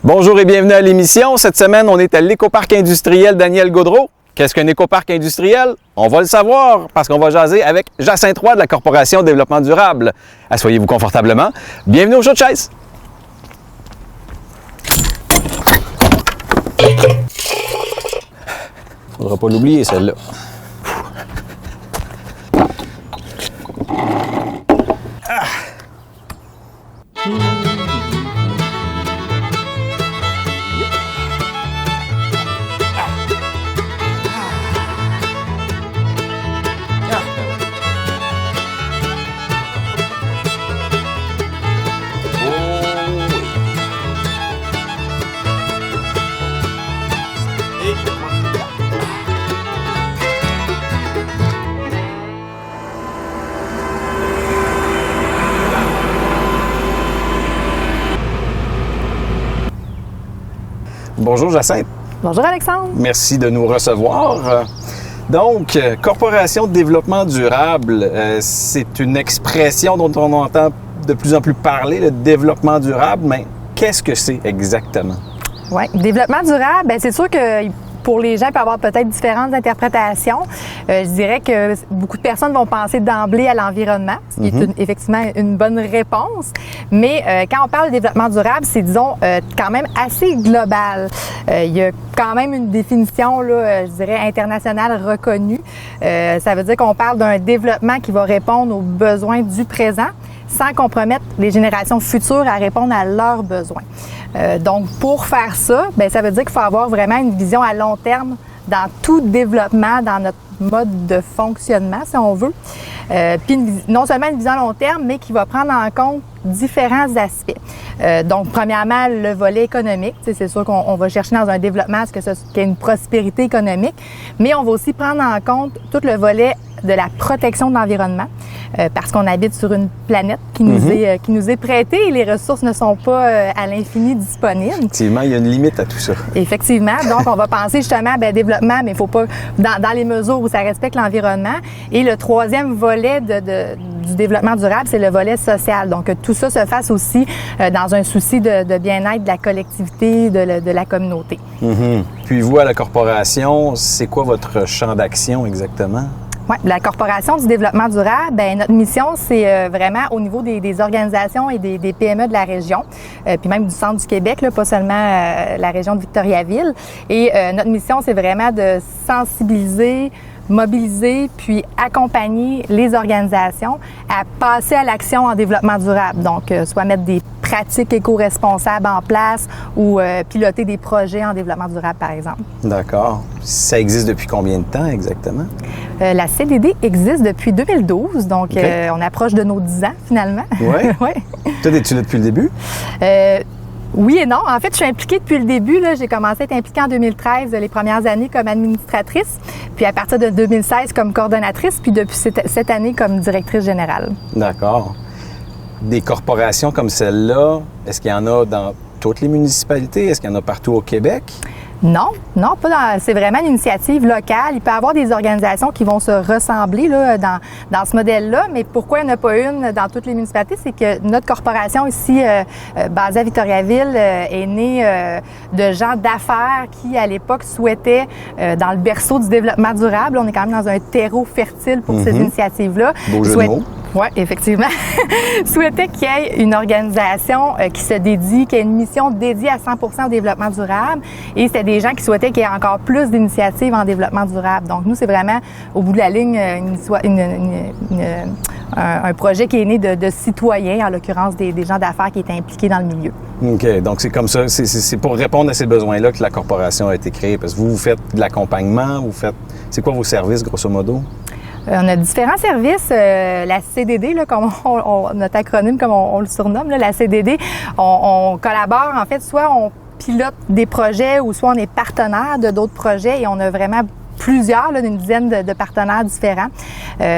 Bonjour et bienvenue à l'émission. Cette semaine, on est à l'écoparc industriel Daniel Gaudreault. Qu'est-ce qu'un écoparc industriel? On va le savoir parce qu'on va jaser avec Jacinthe Roy de la Corporation de développement durable. Asseyez-vous confortablement. Bienvenue au show de chaise. Faudra pas l'oublier, celle-là. Bonjour Jacinthe. Bonjour Alexandre. Merci de nous recevoir. Donc, Corporation de développement durable, c'est une expression dont on entend de plus en plus parler, le développement durable, mais qu'est-ce que c'est exactement? Oui, développement durable, bien, c'est sûr que pour les gens, il peut y avoir peut-être différentes interprétations. Je dirais que beaucoup de personnes vont penser d'emblée à l'environnement, ce qui est effectivement une bonne réponse. Mais quand on parle de développement durable, c'est, disons, quand même assez global. Il y a quand même une définition, là, je dirais, internationale reconnue. Ça veut dire qu'on parle d'un développement qui va répondre aux besoins du présent, sans compromettre les générations futures à répondre à leurs besoins. Donc, pour faire ça, bien, ça veut dire qu'il faut avoir vraiment une vision à long terme dans tout développement, dans notre mode de fonctionnement, si on veut. Puis non seulement une vision à long terme, mais qui va prendre en compte différents aspects. Donc, premièrement, le volet économique. C'est sûr qu'on va chercher dans un développement qu'il y ait une prospérité économique, mais on va aussi prendre en compte tout le volet de la protection de l'environnement, parce qu'on habite sur une planète qui nous est prêtée et les ressources ne sont pas à l'infini disponibles. Effectivement, il y a une limite à tout ça. Effectivement. Donc, on va penser justement développement, mais il ne faut pas, dans les mesures où ça respecte l'environnement. Et le troisième volet du développement durable, c'est le volet social. Donc, que tout ça se fasse aussi dans un souci de bien-être de la collectivité, de la communauté. Puis vous, à la corporation, c'est quoi votre champ d'action exactement? Oui, la Corporation du développement durable, bien, notre mission, c'est vraiment au niveau des organisations et des PME de la région, puis même du centre du Québec, là, pas seulement la région de Victoriaville. Et notre mission, c'est vraiment de sensibiliser, mobiliser, puis accompagner les organisations à passer à l'action en développement durable. Donc, soit mettre des pratiques éco-responsables en place ou piloter des projets en développement durable, par exemple. D'accord. Ça existe depuis combien de temps exactement? La CDD existe depuis 2012, donc on approche de nos 10 ans finalement. Oui? Ouais. Toi, es-tu là depuis le début? Oui et non. En fait, je suis impliquée depuis le début. Là. J'ai commencé à être impliquée en 2013, les premières années comme administratrice, puis à partir de 2016 comme coordonnatrice, puis depuis cette année comme directrice générale. D'accord. Des corporations comme celle-là, est-ce qu'il y en a dans toutes les municipalités? Est-ce qu'il y en a partout au Québec? Non, pas c'est vraiment une initiative locale. Il peut y avoir des organisations qui vont se ressembler là, dans ce modèle-là, mais pourquoi il n'y en a pas une dans toutes les municipalités? C'est que notre corporation ici, basée à Victoriaville, est née de gens d'affaires qui, à l'époque, souhaitaient, dans le berceau du développement durable, on est quand même dans un terreau fertile pour ces initiatives-là. Beau jeu de mots. Oui, effectivement. Souhaitait qu'il y ait une organisation qui se dédie, qui ait une mission dédiée à 100% au développement durable. Et c'était des gens qui souhaitaient qu'il y ait encore plus d'initiatives en développement durable. Donc, nous, c'est vraiment, au bout de la ligne, un projet qui est né de citoyens, en l'occurrence des gens d'affaires qui étaient impliqués dans le milieu. OK. Donc, c'est comme ça. C'est pour répondre à ces besoins-là que la corporation a été créée. Parce que vous faites de l'accompagnement, c'est quoi vos services, grosso modo? On a différents services. La CDD, là, comme notre acronyme, comme on le surnomme, là, la CDD, on collabore, en fait, soit on pilote des projets ou soit on est partenaire de d'autres projets et on a vraiment plusieurs, là, d'une dizaine de partenaires différents.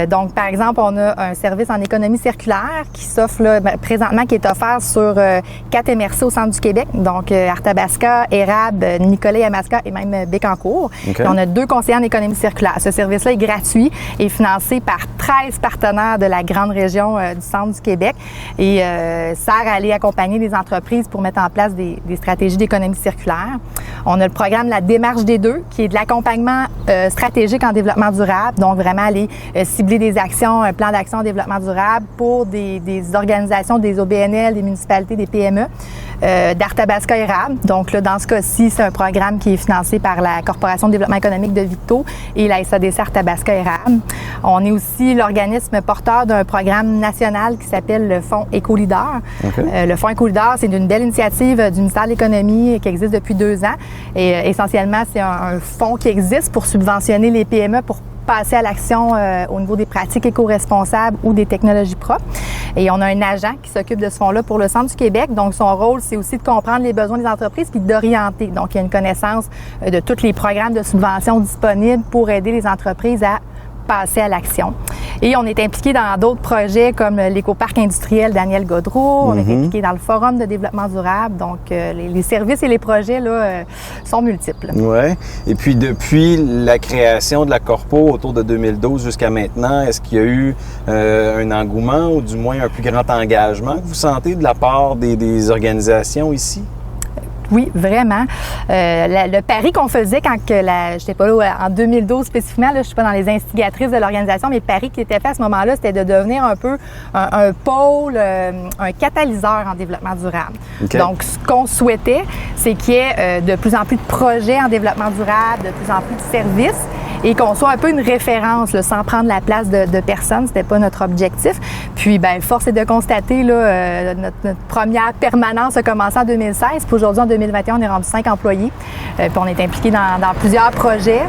Donc, par exemple, on a un service en économie circulaire qui s'offre là, présentement, qui est offert sur 4 MRC au centre du Québec, donc Arthabasca, Érable, Nicolet-Yamaska et même Bécancour. Okay. Et on a 2 conseillers en économie circulaire. Ce service-là est gratuit et financé par 13 partenaires de la grande région du centre du Québec et sert à aller accompagner les entreprises pour mettre en place des stratégies d'économie circulaire. On a le programme La Démarche des 2, qui est de l'accompagnement stratégique en développement durable, donc vraiment aller cibler des actions, un plan d'action en développement durable pour des organisations, des OBNL, des municipalités, des PME, d'Arthabasca Érable. Donc là, dans ce cas-ci, c'est un programme qui est financé par la Corporation de développement économique de Victo et la SADC Arthabasca Érable. On est aussi l'organisme porteur d'un programme national qui s'appelle le Fonds Éco-Leader. Okay. Le Fonds Éco-Leader, c'est une belle initiative du ministère de l'Économie qui existe depuis 2 ans. Et essentiellement, c'est un fonds qui existe pour subventionner les PME pour passer à l'action au niveau des pratiques éco-responsables ou des technologies propres. Et on a un agent qui s'occupe de ce fonds-là pour le centre du Québec. Donc, son rôle, c'est aussi de comprendre les besoins des entreprises puis d'orienter. Donc, il y a une connaissance de tous les programmes de subvention disponibles pour aider les entreprises à passer à l'action. Et on est impliqué dans d'autres projets comme l'écoparc industriel Daniel Gaudreau. On est impliqué dans le forum de développement durable. Donc, les services et les projets là, sont multiples. Oui. Et puis, depuis la création de la Corpo autour de 2012 jusqu'à maintenant, est-ce qu'il y a eu un engouement ou du moins un plus grand engagement que vous sentez de la part des organisations ici? Oui, vraiment. Le pari qu'on faisait quand je n'étais pas là en 2012 spécifiquement, là, je suis pas dans les instigatrices de l'organisation, mais le pari qui était fait à ce moment-là, c'était de devenir un peu un pôle, un catalyseur en développement durable. Okay. Donc, ce qu'on souhaitait, c'est qu'il y ait de plus en plus de projets en développement durable, de plus en plus de services, et qu'on soit un peu une référence, là, sans prendre la place de personne. C'était pas notre objectif. Puis, ben, force est de constater, là, notre première permanence a commencé en 2016. Puis aujourd'hui, en 2021, on est rendu 5 employés. Puis on est impliqué dans plusieurs projets.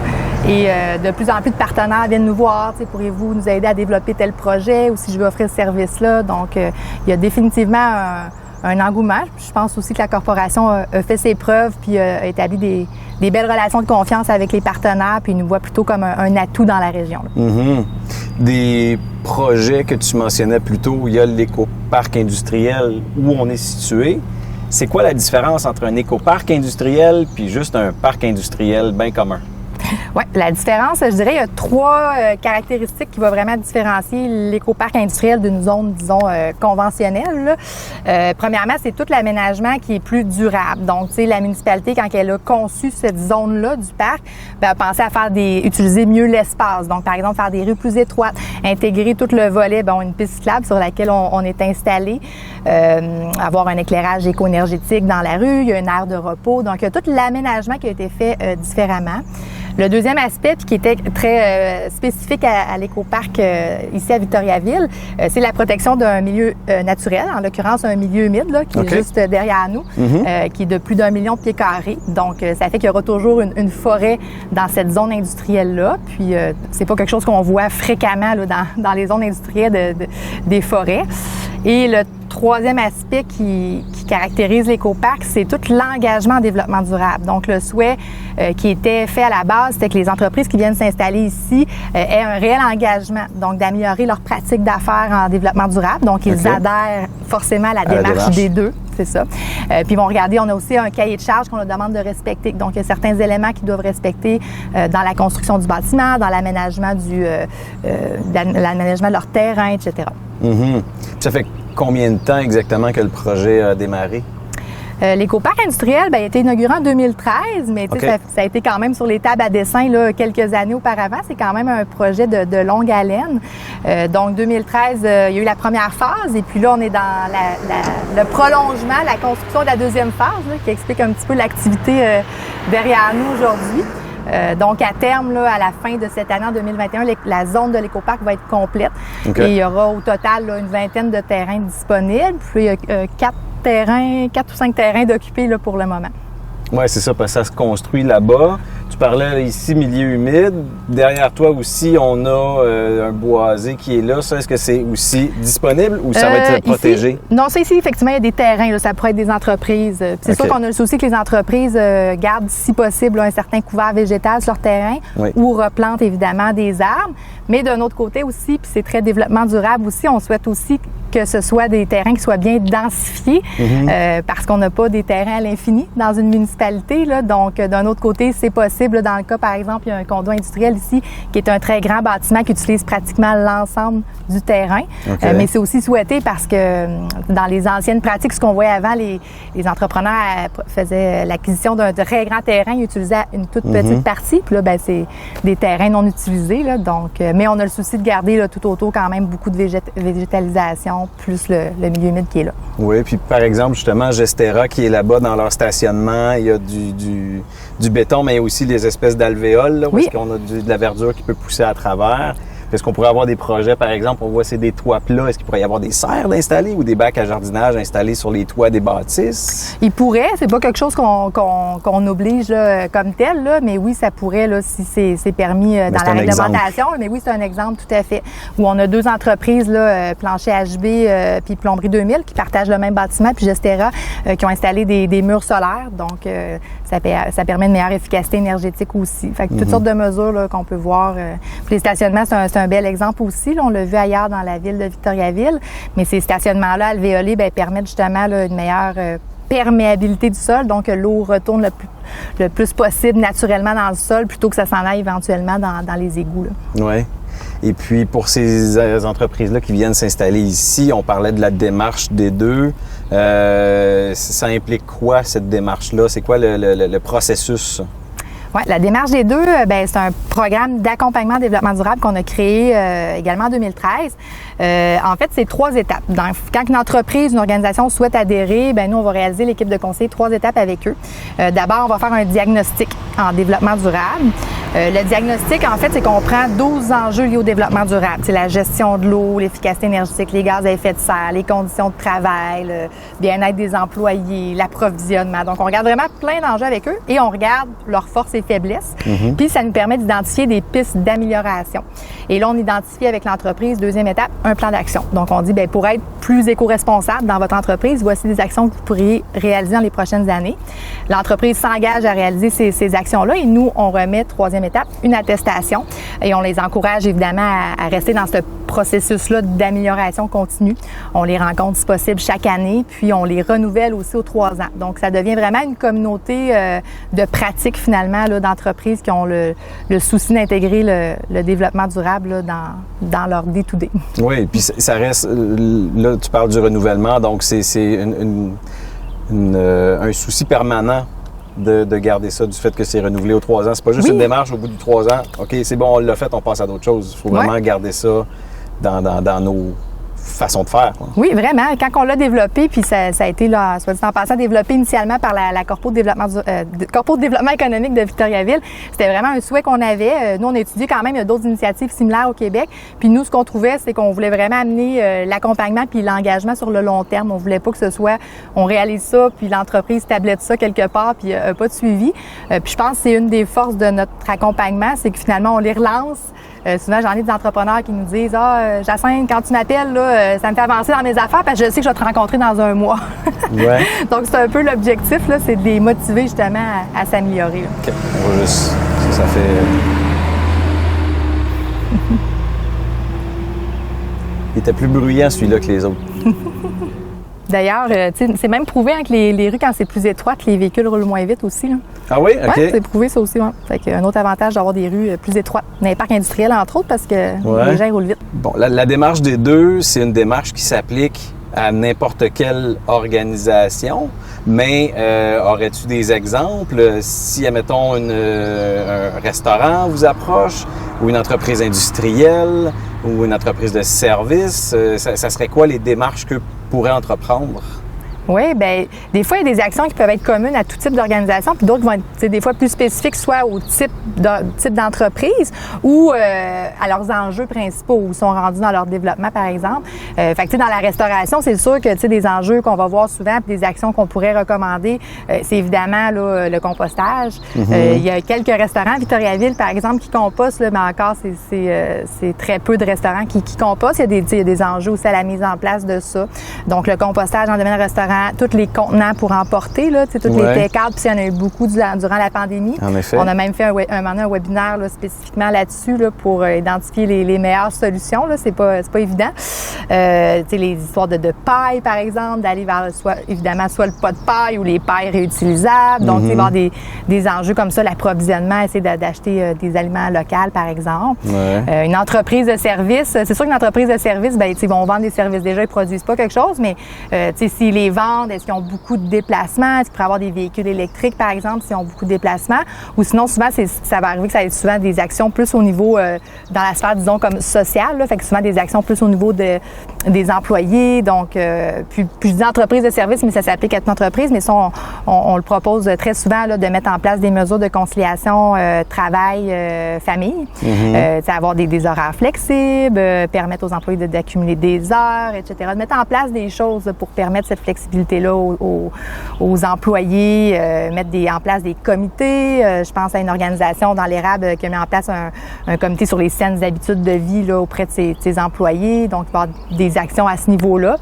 Et de plus en plus de partenaires viennent nous voir. Pourriez-vous nous aider à développer tel projet ou si je veux offrir ce service-là? Donc, il y a définitivement un engouement. Je pense aussi que la corporation a fait ses preuves puis a établi des belles relations de confiance avec les partenaires, puis ils nous voient plutôt comme un atout dans la région. Mm-hmm. Des projets que tu mentionnais plus tôt, il y a l'écoparc industriel où on est situé. C'est quoi la différence entre un écoparc industriel puis juste un parc industriel bien commun? Oui, la différence, je dirais, il y a 3 caractéristiques qui vont vraiment différencier l'écoparc industriel d'une zone, disons, conventionnelle. Premièrement, c'est tout l'aménagement qui est plus durable. Donc, tu sais, la municipalité, quand elle a conçu cette zone-là du parc, ben, a pensé à utiliser mieux l'espace. Donc, par exemple, faire des rues plus étroites, intégrer tout le volet, bon, une piste cyclable sur laquelle on est installé, avoir un éclairage éco-énergétique dans la rue, il y a une aire de repos. Donc, il y a tout l'aménagement qui a été fait différemment. Le deuxième aspect, puis qui était très spécifique à l'écoparc ici à Victoriaville, c'est la protection d'un milieu naturel, en l'occurrence un milieu humide là, qui est juste derrière nous, qui est de plus d'1 million de pieds carrés. Donc, ça fait qu'il y aura toujours une forêt dans cette zone industrielle-là. Puis, c'est pas quelque chose qu'on voit fréquemment là, dans les zones industrielles des forêts. Et le troisième aspect qui caractérise l'écoparc, c'est tout l'engagement en développement durable. Donc, le souhait qui était fait à la base, c'était que les entreprises qui viennent s'installer ici aient un réel engagement, donc d'améliorer leurs pratiques d'affaires en développement durable. Donc, ils adhèrent forcément à la démarche des 2. C'est ça. Puis ils vont regarder, on a aussi un cahier de charges qu'on leur demande de respecter. Donc, il y a certains éléments qu'ils doivent respecter dans la construction du bâtiment, dans l'aménagement l'aménagement de leur terrain, etc. Mm-hmm. Ça fait combien de temps exactement que le projet a démarré? L'écoparc industriel a été inauguré en 2013, mais ça a été quand même sur les tables à dessin là, quelques années auparavant. C'est quand même un projet de longue haleine. Donc, 2013, il y a eu la première phase et puis là, on est dans le prolongement, la construction de la deuxième phase là, qui explique un petit peu l'activité derrière nous aujourd'hui. Donc, à terme, là, à la fin de cette année, en 2021, la zone de l'écoparc va être complète. Et il y aura au total là, une vingtaine de terrains disponibles. Puis, il y a 4 ou 5 terrains d'occupés là, pour le moment. Oui, c'est ça, parce que ça se construit là-bas. Tu tu parlais ici, milieu humide. Derrière toi aussi, on a un boisé qui est là. Ça, est-ce que c'est aussi disponible ou ça va être protégé? Ici, non, ça ici, effectivement, il y a des terrains. Là, ça pourrait être des entreprises. C'est sûr qu'on a le souci que les entreprises gardent, si possible, un certain couvert végétal sur leur terrain ou replantent évidemment des arbres. Mais d'un autre côté aussi, puis c'est très développement durable aussi, on souhaite aussi que ce soit des terrains qui soient bien densifiés parce qu'on n'a pas des terrains à l'infini dans une municipalité. Là. Donc, d'un autre côté, c'est possible. Là, dans le cas, par exemple, il y a un condo industriel ici qui est un très grand bâtiment qui utilise pratiquement l'ensemble du terrain. Mais c'est aussi souhaité parce que dans les anciennes pratiques, ce qu'on voyait avant, les entrepreneurs faisaient l'acquisition d'un très grand terrain, ils utilisaient une toute petite partie. Puis là, ben, c'est des terrains non utilisés. Là, donc, mais on a le souci de garder là, tout autour quand même beaucoup de végétalisation, plus le milieu humide qui est là. Oui, puis par exemple, justement, Gestera qui est là-bas dans leur stationnement, il y a du béton, mais il y a aussi des espèces d'alvéoles, là, où est-ce qu'on a de la verdure qui peut pousser à travers. Est-ce qu'on pourrait avoir des projets, par exemple, on voit c'est des toits plats, est-ce qu'il pourrait y avoir des serres d'installer ou des bacs à jardinage installés sur les toits des bâtisses? Il pourrait, c'est pas quelque chose qu'on oblige là, comme tel, là, mais oui, ça pourrait là, si c'est permis dans la réglementation. Mais oui, c'est un exemple tout à fait. Où on a deux entreprises, là, Plancher HB puis Plomberie 2000, qui partagent le même bâtiment, puis Gestera, qui ont installé des murs solaires. Donc, ça permet une meilleure efficacité énergétique aussi. Fait que toutes sortes de mesures là, qu'on peut voir. Puis les stationnements, c'est un bel exemple aussi. Là, on l'a vu ailleurs dans la ville de Victoriaville. Mais ces stationnements-là alvéolés permettent justement là, une meilleure perméabilité du sol. Donc, l'eau retourne le plus possible naturellement dans le sol plutôt que ça s'en aille éventuellement dans les égouts. Oui. Et puis, pour ces entreprises-là qui viennent s'installer ici, on parlait de la démarche des deux. Ça implique quoi, cette démarche-là? C'est quoi le processus? Oui, la démarche des deux, c'est un programme d'accompagnement au développement durable qu'on a créé également en 2013. En fait, c'est 3 étapes. Donc, quand une entreprise, une organisation souhaite adhérer, nous, on va réaliser l'équipe de conseil 3 étapes avec eux. D'abord, on va faire un diagnostic en développement durable. Le diagnostic, en fait, c'est qu'on prend 12 enjeux liés au développement durable. C'est la gestion de l'eau, l'efficacité énergétique, les gaz à effet de serre, les conditions de travail, le bien-être des employés, l'approvisionnement. Donc, on regarde vraiment plein d'enjeux avec eux et on regarde leurs forces et faiblesses. Puis, ça nous permet d'identifier des pistes d'amélioration. Et là, on identifie avec l'entreprise, deuxième étape, un plan d'action. Donc, on dit, pour être plus éco-responsable dans votre entreprise, voici des actions que vous pourriez réaliser dans les prochaines années. L'entreprise s'engage à réaliser ces actions-là et nous, on remet, troisième étape, une attestation et on les encourage évidemment à rester dans ce processus-là d'amélioration continue. On les rencontre si possible chaque année, puis on les renouvelle aussi aux 3 ans. Donc, ça devient vraiment une communauté de pratiques finalement là, d'entreprises qui ont le souci d'intégrer le développement durable là, dans leur day-to-day. Oui, puis ça reste, là tu parles du renouvellement, donc c'est un souci permanent de garder ça, du fait que c'est renouvelé aux 3 ans. C'est pas juste une démarche au bout de 3 ans. OK, c'est bon, on l'a fait, on passe à d'autres choses. Il faut vraiment garder ça dans nos façons de faire. Quoi. Oui, vraiment. Quand on l'a développé, puis ça a été, là, soit dit en passant, développé initialement par la Corpo de développement économique de Victoriaville, c'était vraiment un souhait qu'on avait. Nous, on a étudié quand même, il y a d'autres initiatives similaires au Québec. Puis nous, ce qu'on trouvait, c'est qu'on voulait vraiment amener l'accompagnement puis l'engagement sur le long terme. On voulait pas que ce soit, on réalise ça, puis l'entreprise tablette ça quelque part, puis pas de suivi. Puis je pense que c'est une des forces de notre accompagnement, c'est que finalement, on les relance. Souvent, j'en ai des entrepreneurs qui nous disent « Ah, Jacinthe, quand tu m'appelles, là, ça me fait avancer dans mes affaires parce que je sais que je vais te rencontrer dans un mois. » Donc, c'est un peu l'objectif, là, c'est de les motiver justement à s'améliorer. OK. On va juste... Ça fait... Il était plus bruyant, celui-là, que les autres. D'ailleurs, c'est même prouvé que les rues, quand c'est plus étroite, les véhicules roulent moins vite aussi. Là. Ah oui? OK. Oui, c'est prouvé ça aussi. Ouais. Fait qu'un autre avantage d'avoir des rues plus étroites. Dans les parcs industriels, entre autres, parce que les gens roulent vite. Bon, la démarche des deux, c'est une démarche qui s'applique à n'importe quelle organisation, mais aurais-tu des exemples? Si, admettons, un restaurant vous approche, ou une entreprise industrielle, ou une entreprise de service, ça serait quoi les démarches que pourraient entreprendre? Oui, bien, des fois, il y a des actions qui peuvent être communes à tout type d'organisation, puis d'autres vont être des fois plus spécifiques, soit au type d'entreprise ou à leurs enjeux principaux où ils sont rendus dans leur développement, par exemple. Fait que, tu sais, dans la restauration, c'est sûr que, tu sais, des enjeux qu'on va voir souvent, puis des actions qu'on pourrait recommander, c'est évidemment là, le compostage. Il y a quelques restaurants, Victoriaville, par exemple, qui compostent, là, mais encore, c'est très peu de restaurants qui compostent. Il y a des enjeux aussi à la mise en place de ça. Donc, le compostage dans le domaine restaurant, tous les contenants pour emporter, là, toutes les take-out, puis il y en a eu beaucoup durant la pandémie. En effet. On a même fait un webinaire là, spécifiquement là-dessus là, pour identifier les meilleures solutions. Là. C'est pas évident. Les histoires de paille, par exemple, d'aller vers soit le pot de paille ou les pailles réutilisables. Donc, il va y avoir des enjeux comme ça, l'approvisionnement, essayer d'acheter des aliments locaux, par exemple. Ouais. Une entreprise de service, c'est sûr qu'une entreprise de service, ils vont vendre des services. Déjà, ils produisent pas quelque chose, mais s'ils les vendent, est-ce qu'ils ont beaucoup de déplacements? Est-ce qu'ils pourraient avoir des véhicules électriques, par exemple, s'ils ont beaucoup de déplacements? Ou sinon, souvent, ça va arriver que ça va être souvent des actions plus au niveau, dans la sphère, disons, comme sociale. Là, fait que souvent des actions plus au niveau des employés. Donc, puis je dis entreprise de service, mais ça s'applique à toute entreprise. Mais ça, on le propose très souvent là, de mettre en place des mesures de conciliation travail-famille. Avoir des horaires flexibles, permettre aux employés d'accumuler des heures, etc. De mettre en place des choses pour permettre cette flexibilité-là aux employés, mettre en place des comités. Je pense à une organisation dans l'érable qui a mis en place un comité sur les saines habitudes de vie là, auprès de ses employés. Donc, il va y avoir des actions à ce niveau-là.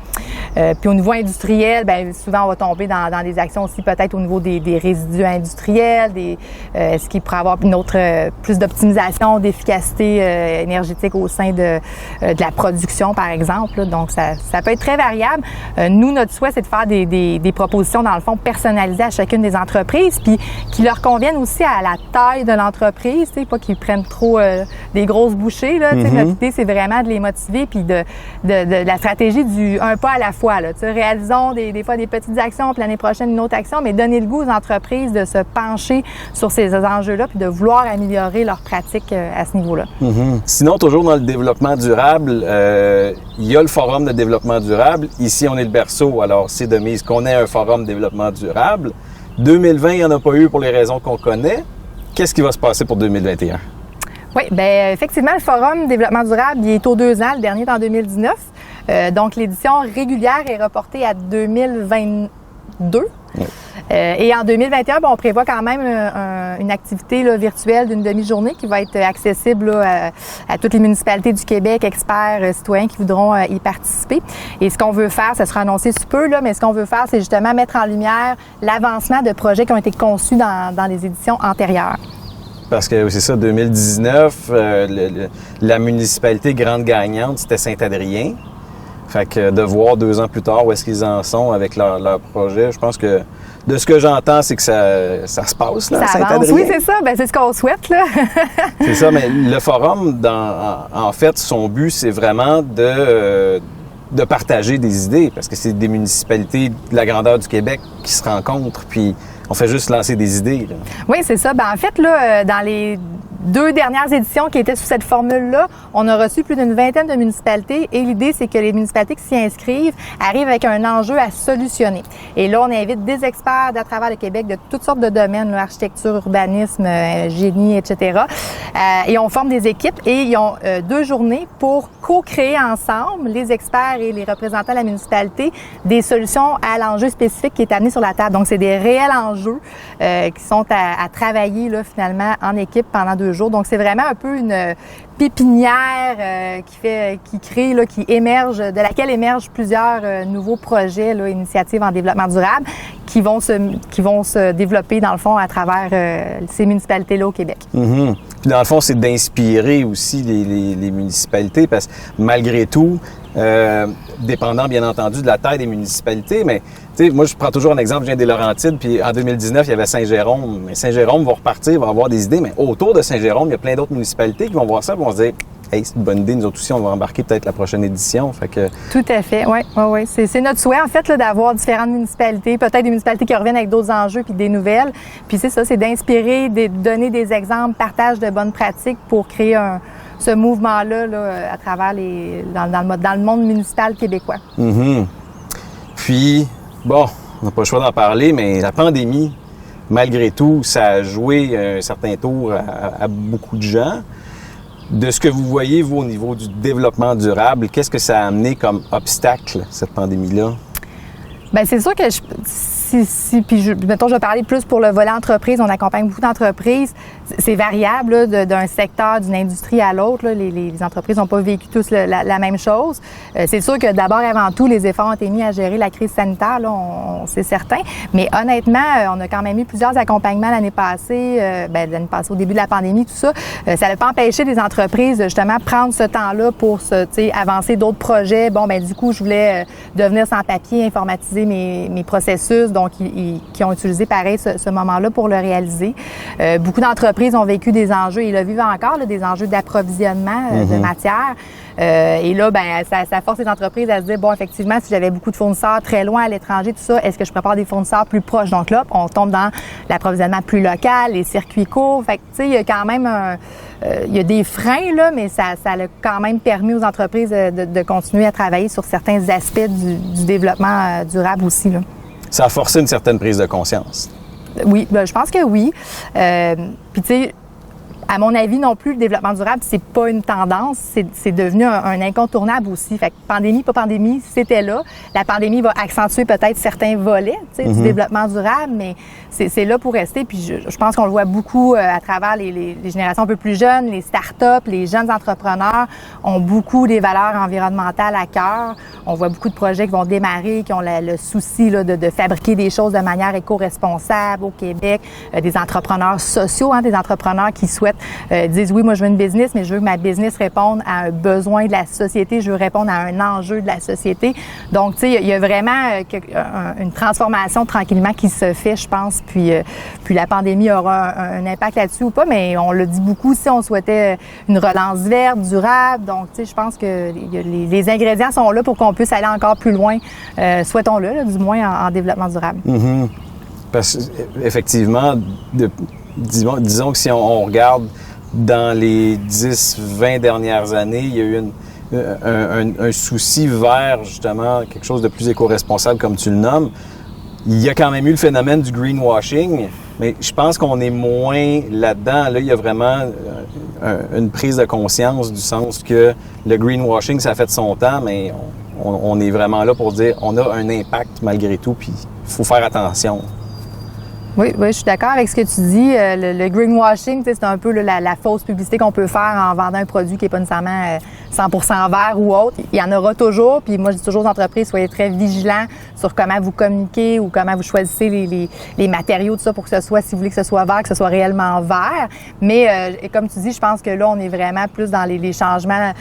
Puis au niveau industriel, bien, souvent, on va tomber dans des actions aussi peut-être au niveau des résidus industriels, est-ce qu'il pourrait y avoir plus d'optimisation, d'efficacité énergétique au sein de la production, par exemple. Là. Donc, ça peut être très variable. Nous, notre souhait, c'est de faire des propositions, dans le fond, personnalisées à chacune des entreprises, puis qui leur conviennent aussi à la taille de l'entreprise, tu sais, pas qu'ils prennent trop des grosses bouchées. Là, tu sais, notre idée, c'est vraiment de les motiver, puis de la stratégie du un pas à la fois. Là, tu sais, réalisons des fois des petites actions, puis l'année prochaine, une autre action, mais donner le goût aux entreprises de se pencher sur ces enjeux-là, puis de vouloir améliorer leurs pratiques à ce niveau-là. Sinon, toujours dans le développement durable, il y a le Forum de développement durable. Ici, on est le berceau, alors c'est de mise qu'on ait un Forum de développement durable. 2020, il n'y en a pas eu pour les raisons qu'on connaît. Qu'est-ce qui va se passer pour 2021? Oui, bien, effectivement, le Forum Développement durable, il est aux 2 ans. Le dernier est en 2019. Donc, l'édition régulière est reportée à 2022. Oui. Et en 2021, on prévoit quand même une activité là, virtuelle d'une demi-journée qui va être accessible là, à toutes les municipalités du Québec, experts, citoyens qui voudront y participer. Et ce qu'on veut faire, ça sera annoncé sous peu, là, mais ce qu'on veut faire, c'est justement mettre en lumière l'avancement de projets qui ont été conçus dans les éditions antérieures. Parce que c'est ça, 2019, la municipalité grande gagnante, c'était Saint-Adrien. Fait que de voir 2 ans plus tard où est-ce qu'ils en sont avec leur projet, je pense que de ce que j'entends, c'est que ça se passe là, à Saint-Adrien. Oui, c'est ça. Ben, c'est ce qu'on souhaite là. C'est ça, mais le forum, en fait, son but, c'est vraiment de partager des idées, parce que c'est des municipalités de la grandeur du Québec qui se rencontrent, puis on fait juste lancer des idées. Là. Oui, c'est ça. Ben, en fait, là, dans les 2 dernières éditions qui étaient sous cette formule-là, on a reçu plus d'une 20aine de municipalités et l'idée, c'est que les municipalités qui s'y inscrivent arrivent avec un enjeu à solutionner. Et là, on invite des experts d'à travers le Québec de toutes sortes de domaines, là, architecture, urbanisme, génie, etc. Et on forme des équipes et ils ont 2 journées pour co-créer ensemble, les experts et les représentants de la municipalité, des solutions à l'enjeu spécifique qui est amené sur la table. Donc, c'est des réels enjeux qui sont à travailler là, finalement en équipe pendant 2 jours. Donc, c'est vraiment un peu une pépinière qui émerge, de laquelle émergent plusieurs nouveaux projets, là, initiatives en développement durable qui vont se développer, dans le fond, à travers ces municipalités-là au Québec. Puis, dans le fond, c'est d'inspirer aussi les municipalités parce que, malgré tout, dépendant, bien entendu, de la taille des municipalités, mais tu sais, moi, je prends toujours un exemple, je viens des Laurentides, puis en 2019, il y avait Saint-Jérôme. Mais Saint-Jérôme va repartir, va avoir des idées, mais autour de Saint-Jérôme, il y a plein d'autres municipalités qui vont voir ça et vont se dire « Hey, c'est une bonne idée, nous autres aussi, on va embarquer peut-être la prochaine édition. » Fait que... Tout à fait, oui. C'est notre souhait, en fait, là, d'avoir différentes municipalités, peut-être des municipalités qui reviennent avec d'autres enjeux puis des nouvelles. Puis c'est ça, c'est d'inspirer, de donner des exemples, partage de bonnes pratiques pour créer ce mouvement-là là, à travers dans le monde municipal québécois. Puis, Bon, on n'a pas le choix d'en parler, mais la pandémie, malgré tout, ça a joué un certain tour à beaucoup de gens. De ce que vous voyez, vous, au niveau du développement durable, qu'est-ce que ça a amené comme obstacle, cette pandémie-là? Bien, c'est sûr que mettons, je vais parler plus pour le volet entreprise. On accompagne beaucoup d'entreprises. C'est variable là, d'un secteur, d'une industrie à l'autre. Les entreprises n'ont pas vécu tous la même chose. C'est sûr que d'abord, avant tout, les efforts ont été mis à gérer la crise sanitaire, là, c'est certain. Mais honnêtement, on a quand même eu plusieurs accompagnements l'année passée, au début de la pandémie, tout ça. Ça n'a pas empêché les entreprises de justement prendre ce temps-là pour avancer d'autres projets. Bon, ben du coup, je voulais devenir sans papier, informatiser mes processus. Donc, qui ont utilisé pareil ce moment-là pour le réaliser. Beaucoup d'entreprises ont vécu des enjeux, et le vivent encore, là, des enjeux d'approvisionnement de matière. Et là, ben, ça force les entreprises à se dire, bon, effectivement, si j'avais beaucoup de fournisseurs très loin à l'étranger, tout ça, est-ce que je prépare des fournisseurs plus proches? Donc là, on tombe dans l'approvisionnement plus local, les circuits courts. Fait que, tu sais, il y a quand même il y a des freins, là, mais ça a quand même permis aux entreprises de continuer à travailler sur certains aspects du développement durable aussi, là. Ça a forcé une certaine prise de conscience. Oui, ben, je pense que oui. Puis, tu sais, à mon avis non plus, le développement durable, c'est pas une tendance, c'est devenu un incontournable aussi. Fait que pandémie, pas pandémie, c'était là. La pandémie va accentuer peut-être certains volets du développement durable, mais c'est là pour rester. Puis je pense qu'on le voit beaucoup à travers les générations un peu plus jeunes, les startups, les jeunes entrepreneurs ont beaucoup des valeurs environnementales à cœur. On voit beaucoup de projets qui vont démarrer, qui ont le souci là, de fabriquer des choses de manière éco-responsable au Québec. Des entrepreneurs sociaux, des entrepreneurs qui souhaitent disent oui, moi je veux une business, mais je veux que ma business réponde à un besoin de la société, je veux répondre à un enjeu de la société. Donc, tu sais, il y a vraiment une transformation tranquillement qui se fait, je pense, puis la pandémie aura un impact là-dessus ou pas, mais on le dit beaucoup si on souhaitait une relance verte, durable. Donc, tu sais, je pense que les ingrédients sont là pour qu'on puisse aller encore plus loin, souhaitons-le, là, du moins en développement durable. Mm-hmm. Parce qu'effectivement, disons que si on regarde dans les 10-20 dernières années, il y a eu un souci vers justement quelque chose de plus éco-responsable, comme tu le nommes. Il y a quand même eu le phénomène du greenwashing, mais je pense qu'on est moins là-dedans. Là, il y a vraiment une prise de conscience du sens que le greenwashing, ça a fait son temps, mais on est vraiment là pour dire on a un impact malgré tout, puis il faut faire attention. Oui, je suis d'accord avec ce que tu dis. Le greenwashing, c'est un peu la fausse publicité qu'on peut faire en vendant un produit qui n'est pas nécessairement 100% vert ou autre. Il y en aura toujours. Puis moi, je dis toujours aux entreprises, soyez très vigilants sur comment vous communiquez ou comment vous choisissez les matériaux, tout ça, pour que ce soit, si vous voulez que ce soit vert, que ce soit réellement vert. Mais comme tu dis, je pense que là, on est vraiment plus dans les changements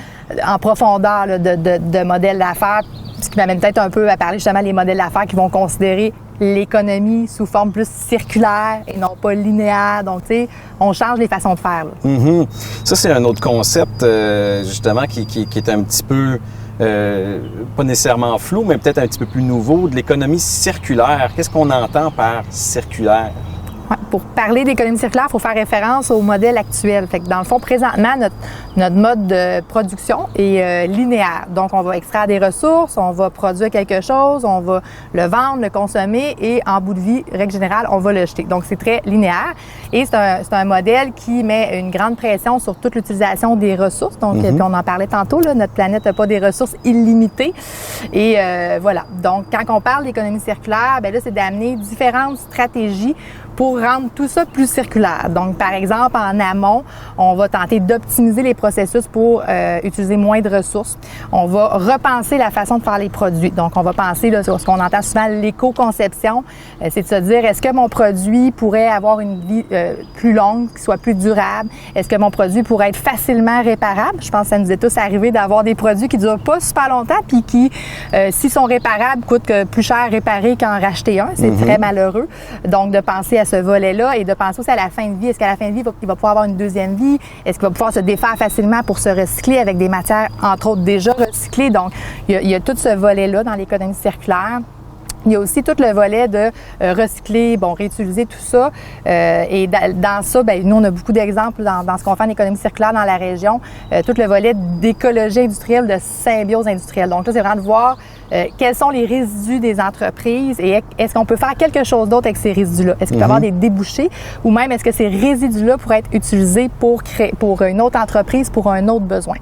en profondeur là, de modèles d'affaires. Ce qui m'amène peut-être un peu à parler justement des modèles d'affaires qui vont considérer l'économie sous forme plus circulaire et non pas linéaire. Donc, tu sais, on change les façons de faire. Mm-hmm. Ça, c'est un autre concept, justement, qui est un petit peu, pas nécessairement flou, mais peut-être un petit peu plus nouveau, de l'économie circulaire. Qu'est-ce qu'on entend par circulaire? Ouais, pour parler d'économie circulaire, il faut faire référence au modèle actuel. Fait que dans le fond, présentement, notre mode de production est linéaire. Donc, on va extraire des ressources, on va produire quelque chose, on va le vendre, le consommer et en bout de vie, règle générale, on va le jeter. Donc, c'est très linéaire et c'est un modèle qui met une grande pression sur toute l'utilisation des ressources. Donc, puis on en parlait tantôt, là, notre planète n'a pas des ressources illimitées. Et voilà. Donc, quand on parle d'économie circulaire, ben là, c'est d'amener différentes stratégies pour rendre tout ça plus circulaire. Donc, par exemple, en amont, on va tenter d'optimiser les processus pour utiliser moins de ressources. On va repenser la façon de faire les produits. Donc, on va penser là, sur ce qu'on entend souvent l'éco-conception. C'est de se dire, est-ce que mon produit pourrait avoir une vie plus longue, qui soit plus durable? Est-ce que mon produit pourrait être facilement réparable? Je pense que ça nous est tous arrivé d'avoir des produits qui ne durent pas super longtemps puis qui, s'ils sont réparables, coûtent plus cher réparer qu'en racheter un. C'est très malheureux. Donc, de penser à ce volet-là et de penser aussi à la fin de vie. Est-ce qu'à la fin de vie, il va pouvoir avoir une deuxième vie? Est-ce qu'il va pouvoir se défaire facilement pour se recycler avec des matières, entre autres, déjà recyclées? Donc, il y a tout ce volet-là dans l'économie circulaire. Il y a aussi tout le volet de recycler, réutiliser tout ça. Et dans ça, nous, on a beaucoup d'exemples dans ce qu'on fait en économie circulaire dans la région. Tout le volet d'écologie industrielle, de symbiose industrielle. Donc là, c'est vraiment de voir quels sont les résidus des entreprises et est-ce qu'on peut faire quelque chose d'autre avec ces résidus-là? Est-ce qu'il peut y avoir des débouchés ou même est-ce que ces résidus-là pourraient être utilisés pour une autre entreprise, pour un autre besoin?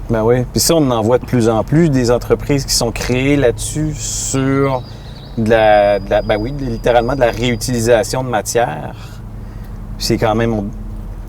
Ben oui. Puis ça, on en voit de plus en plus des entreprises qui sont créées là-dessus sur littéralement de la réutilisation de matière. Puis c'est quand même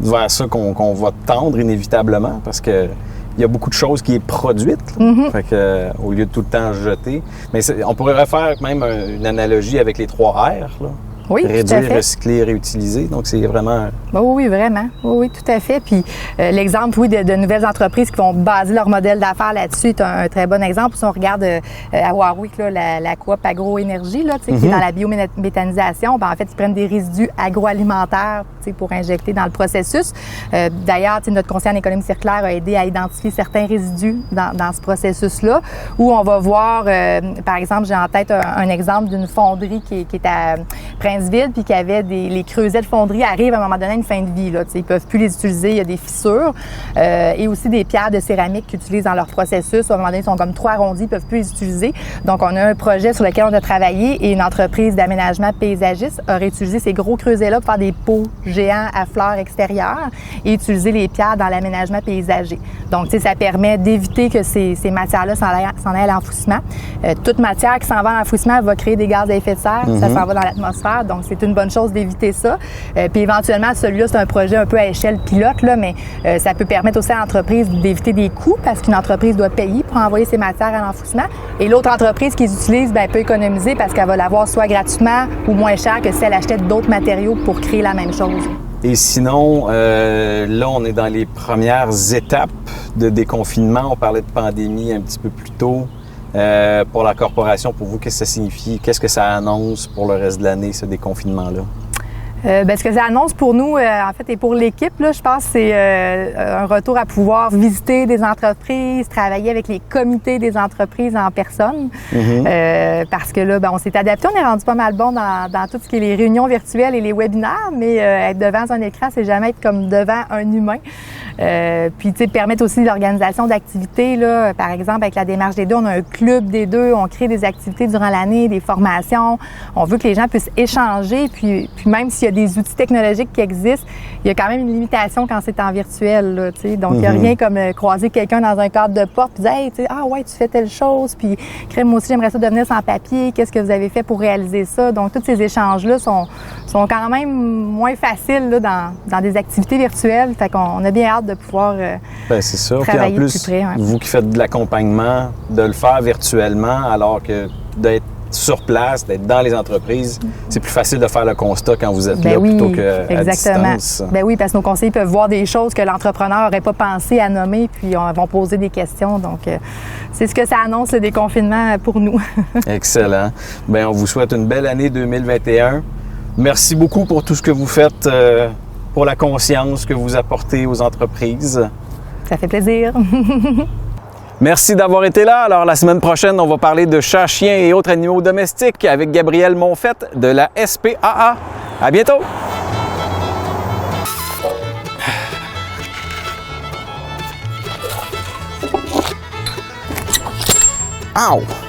vers ça qu'on va tendre inévitablement parce que il y a beaucoup de choses qui est produite. Fait que, au lieu de tout le temps jeter. Mais on pourrait refaire même une analogie avec les 3 R, là. Oui, réduire, recycler, réutiliser. Donc, c'est vraiment... Oui, vraiment. Oui, tout à fait. Puis l'exemple, de nouvelles entreprises qui vont baser leur modèle d'affaires là-dessus est un très bon exemple. Si on regarde à Warwick, là, la coop agroénergie, là, qui est dans la biométhanisation, en fait, ils prennent des résidus agroalimentaires pour injecter dans le processus. D'ailleurs, notre conseiller en économie circulaire a aidé à identifier certains résidus dans ce processus-là, où on va voir, par exemple, j'ai en tête un exemple d'une fonderie qui est à Princeville, puis qui avait les creusets de fonderie arrivent à un moment donné à une fin de vie. Là, ils ne peuvent plus les utiliser, il y a des fissures. Et aussi des pierres de céramique qu'ils utilisent dans leur processus. À un moment donné, ils sont comme trop arrondis, ils ne peuvent plus les utiliser. Donc, on a un projet sur lequel on a travaillé et une entreprise d'aménagement paysagiste a réutilisé ces gros creusets-là pour faire des pots géants à fleurs extérieures et utiliser les pierres dans l'aménagement paysager. Donc, ça permet d'éviter que ces matières-là s'en aillent à l'enfouissement. Toute matière qui s'en va à l'enfouissement va créer des gaz à effet de serre. Ça s'en va dans l'atmosphère. Donc, c'est une bonne chose d'éviter ça. Puis éventuellement, celui-là, c'est un projet un peu à échelle pilote, là, mais ça peut permettre aussi à l'entreprise d'éviter des coûts parce qu'une entreprise doit payer pour envoyer ses matières à l'enfouissement. Et l'autre entreprise qui les utilise, peut économiser parce qu'elle va l'avoir soit gratuitement ou moins cher que si elle achetait d'autres matériaux pour créer la même chose. Et sinon, là, on est dans les premières étapes de déconfinement. On parlait de pandémie un petit peu plus tôt. Pour la corporation, pour vous, qu'est-ce que ça signifie? Qu'est-ce que ça annonce pour le reste de l'année, ce déconfinement-là? Ce que ça annonce pour nous, en fait, et pour l'équipe, là, je pense que c'est un retour à pouvoir visiter des entreprises, travailler avec les comités des entreprises en personne. Parce que là, on s'est adapté, on est rendu pas mal bon dans tout ce qui est les réunions virtuelles et les webinaires, mais être devant un écran, c'est jamais être comme devant un humain. Puis, tu sais, permettre aussi l'organisation d'activités, là. Par exemple, avec la démarche des deux, on a un club des deux, on crée des activités durant l'année, des formations. On veut que les gens puissent échanger, puis même s'il y a des outils technologiques qui existent, il y a quand même une limitation quand c'est en virtuel, là, tu sais. Donc, il n'y a rien comme croiser quelqu'un dans un cadre de porte, puis dire, hey, tu sais, ah ouais, tu fais telle chose, puis crème, moi aussi, j'aimerais ça devenir sans papier, qu'est-ce que vous avez fait pour réaliser ça? Donc, tous ces échanges-là sont quand même moins faciles, là, dans des activités virtuelles. Fait qu'on a bien hâte de pouvoir c'est ça. travailler puis en plus, de plus près. Vous qui faites de l'accompagnement, de le faire virtuellement, alors que d'être sur place, d'être dans les entreprises, c'est plus facile de faire le constat quand vous êtes là plutôt qu'à distance. Oui, parce que nos conseillers peuvent voir des choses que l'entrepreneur n'aurait pas pensé à nommer, puis ils vont poser des questions. Donc, c'est ce que ça annonce, le déconfinement pour nous. Excellent. Bien, on vous souhaite une belle année 2021. Merci beaucoup pour tout ce que vous faites, pour la conscience que vous apportez aux entreprises. Ça fait plaisir. Merci d'avoir été là. Alors, la semaine prochaine, on va parler de chats, chiens et autres animaux domestiques avec Gabrielle Monfette de la SPAA. À bientôt! Ow!